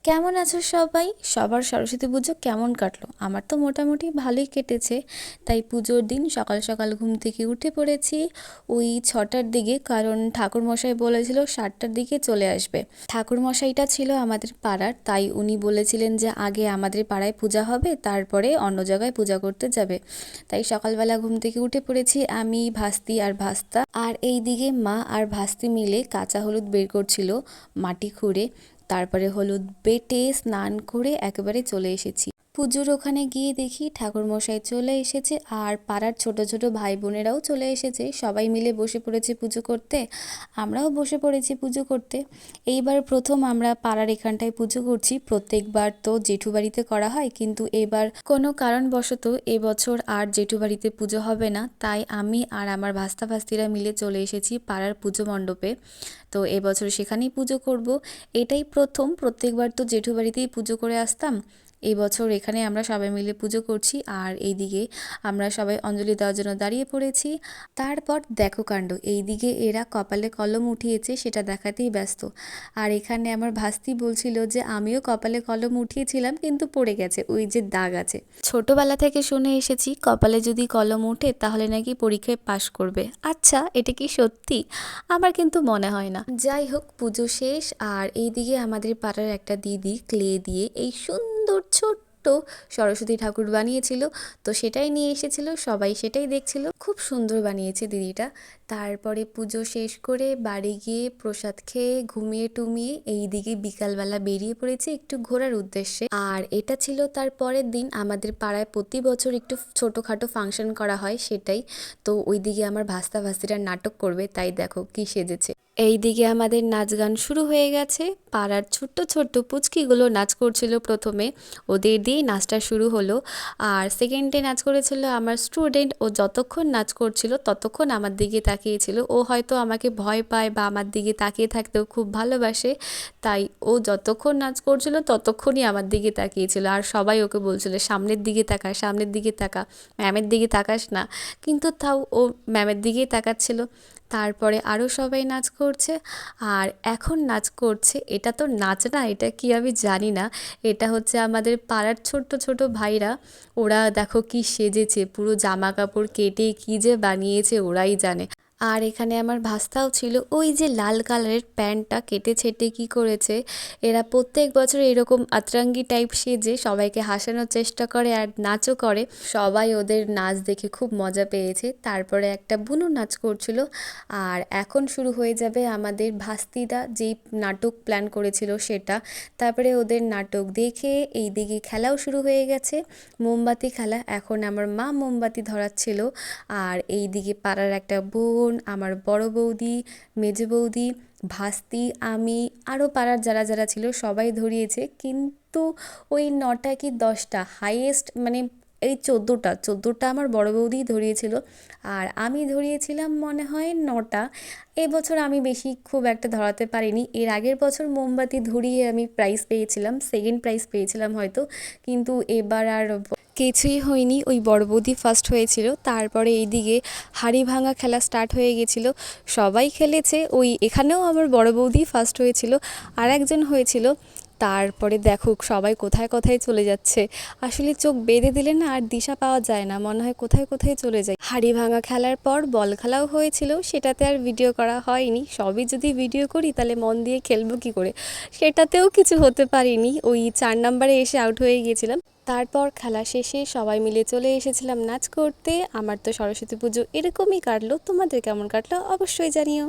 কেমন আছো সবাই? সবার সরস্বতী পুজো কেমন কাটলো? আমার তো মোটামুটি ভালোই কেটেছে। তাই পুজোর দিন সকাল সকাল ঘুম থেকে উঠে পড়েছি ওই 6টার দিকে, কারণ ঠাকুরমশাই বলেছিল 7টার দিকে চলে আসবে। ঠাকুরমশাইটা ছিল আমাদের পাড়ার, তাই উনি বলেছিলেন যে আগে আমাদের পাড়ায় পূজা হবে, তারপরে অন্য জায়গায় পূজা করতে যাবে। তাই সকালবেলা ঘুম থেকে উঠে পড়েছি আমি, ভাস্তি আর ভাস্তা। আর এই দিকে মা আর ভাস্তি মিলে কাঁচা হলুদ বের করছিল মাটি খুঁড়ে। তারপরে হলুদ বেটে স্নান করে একেবারে চলে এসেছি পুজোর ওখানে। গিয়ে দেখি ঠাকুরমশাই চলে এসেছে আর পাড়ার ছোট ছোট ভাই বোনেরাও চলে এসেছে। সবাই মিলে বসে পড়েছে পুজো করতে, আমরাও বসে পড়েছি পুজো করতে। এইবার প্রথম আমরা পাড়ার এখানটায় পুজো করছি। প্রত্যেকবার তো জেঠু বাড়িতে করা হয়, কিন্তু এবার কোনো কারণবশত এবছর আর জেঠু বাড়িতে পুজো হবে না। তাই আমি আর আমার ভাস্তা ভাস্তিরা মিলে চলে এসেছি পাড়ার পুজো মণ্ডপে। তো এবছর সেখানেই পুজো করব। এটাই প্রথম, প্রত্যেকবার তো জেঠু বাড়িতেই পুজো করে আসতাম। এই বছর এখানে আমরা সবাই মিলে পুজো করছি। আর এইদিকে আমরা সবাই অঞ্জলি দেওয়ার জন্য দাঁড়িয়ে পড়েছি। তারপর দেখো কাণ্ড, এইদিকে এরা কপালে কলম উঠিয়েছে, সেটা দেখাতেই ব্যস্ত। আর এখানে আমার ভাস্তি বলছিল যে আমিও কপালে কলম উঠিয়েছিলাম, কিন্তু পড়ে গেছে, ওই যে দাগ আছে। ছোটবেলা থেকে শুনে এসেছি কপালে যদি কলম ওঠে তাহলে নাকি পরীক্ষায় পাশ করবে। আচ্ছা, এটা কি সত্যি? আমার কিন্তু মনে হয় না। যাই হোক, পুজো শেষ। আর এইদিকে আমাদের পাড়ার একটা দিদি ক্লে দিয়ে এই সুন্দর ছোট্ট সরস্বতী ঠাকুর বানিয়েছিল, তো সেটাই নিয়ে এসেছিল, সবাই সেটাই দেখছিল। খুব সুন্দর বানিয়েছে দিদিটা। তারপরে পুজো শেষ করে বাড়ি গিয়ে প্রসাদ খেয়ে ঘুমিয়ে টুমিয়ে এইদিকে বিকালবেলা বেরিয়ে পড়েছি একটু ঘোরার উদ্দেশ্যে। আর এটা ছিল তার পরের দিন। আমাদের পাড়ায় প্রতি বছর একটু ছোটোখাটো ফাংশন করা হয়, সেটাই। তো ওইদিকে আমার ভাস্তা ভাস্তিরা নাটক করবে, তাই দেখো কি সেজেছে। এইদিকে আমাদের নাচ গান শুরু হয়ে গেছে। পাড়ার ছোট্ট ছোট্ট পুচকিগুলো নাচ করছিল প্রথমে, ওদের দিয়েই নাচটা শুরু হলো। আর সেকেন্ডে নাচ করেছিল আমার স্টুডেন্ট। ও যতক্ষণ নাচ করছিল ততক্ষণ আমার দিকে তাকিয়েছিল। ও হয়তো আমাকে ভয় পায় বা আমার দিকে তাকিয়ে থাকতেও খুব ভালোবাসে, তাই ও যতক্ষণ নাচ করছিল ততক্ষণই আমার দিকে তাকিয়েছিল। আর সবাই ওকে বলছিল সামনের দিকে তাকা, সামনের দিকে তাকা, ম্যামের দিকে তাকাস না, কিন্তু তাও ও ম্যামের দিকেই তাকাচ্ছিল। তারপরে আরও সবাই নাচ করছে। আর এখন নাচ করছে, এটা তো নাচ না, এটা কি আমি জানি না। এটা হচ্ছে আমাদের পাড়ার ছোট্ট ছোট ভাইরা। ওরা দেখো কি সেজেছে, পুরো জামা কাপড় কেটে কি যে বানিয়েছে ওরাই জানে। আর এখানে আমার ভাস্তাও ছিল, ওই যে লাল কালারের প্যান্টটা কেটে ছেটে কি করেছে। এরা প্রত্যেক বছর এরকম আতরাঙ্গি টাইপ সেজে সবাইকে হাসানোর চেষ্টা করে আর নাচও করে। সবাই ওদের নাচ দেখে খুব মজা পেয়েছে। তারপরে একটা বুনু নাচ করছিল। আর এখন শুরু হয়ে যাবে আমাদের ভাস্তিদা যেই নাটক প্ল্যান করেছিল সেটা। তারপরে ওদের নাটক দেখে এই দিকে খেলাও শুরু হয়ে গেছে, মোমবাতি খেলা। এখন আমার মা মোমবাতি ধরাচ্ছিল। আর এই দিকে পাড়ার একটা বোন, আমার বড় বৌদি, মেজো বৌদি, ভাস্তি, আমি, আরও পাড়ার যারা যারা ছিল সবাই ধরিয়েছে। কিন্তু ওই 9টা কি 10টা হাইয়েস্ট, মানে এই 14টা আমার বড় বৌদিই ধরিয়েছিল। আর আমি ধরিয়েছিলাম মনে হয় 9টা। এবছর আমি বেশি খুব একটা ধরাতে পারিনি। এর আগের বছর মোমবাতি ধরিয়ে আমি প্রাইজ পেয়েছিলাম, সেকেন্ড প্রাইজ পেয়েছিলাম হয়তো। কিন্তু এবার আর কিছুই হয়নি, ওই বড় বৌদি ফার্স্ট হয়েছিল। তারপরে এইদিকে হাঁড়ি ভাঙা খেলা স্টার্ট হয়ে গেছিলো, সবাই খেলেছে। ওই এখানেও আমার বড় বৌদি ফার্স্ট হয়েছিল, আর একজন হয়েছিল। তারপরে দেখো সবাই কোথায় কোথায় চলে যাচ্ছে। আসলে চোখ বেঁধে দিলে না আর দিশা পাওয়া যায় না, মনে হয় কোথায় কোথায় চলে যায়। হাঁড়ি ভাঙা খেলার পর বল খেলাও হয়েছিল, সেটাতে আর ভিডিও করা হয়নি। সবই যদি ভিডিও করি তাহলে মন দিয়ে খেলবো কী করে, সেটাতেও কিছু হতে পারিনি। ওই 4 নম্বরে এসে আউট হয়ে গিয়েছিলাম। তারপর খেলা শেষে সবাই মিলে চলে এসেছিলাম নাচ করতে। আমার তো সরস্বতী পুজো এরকমই কাটলো, তোমাদের কেমন কাটলো অবশ্যই জানিও।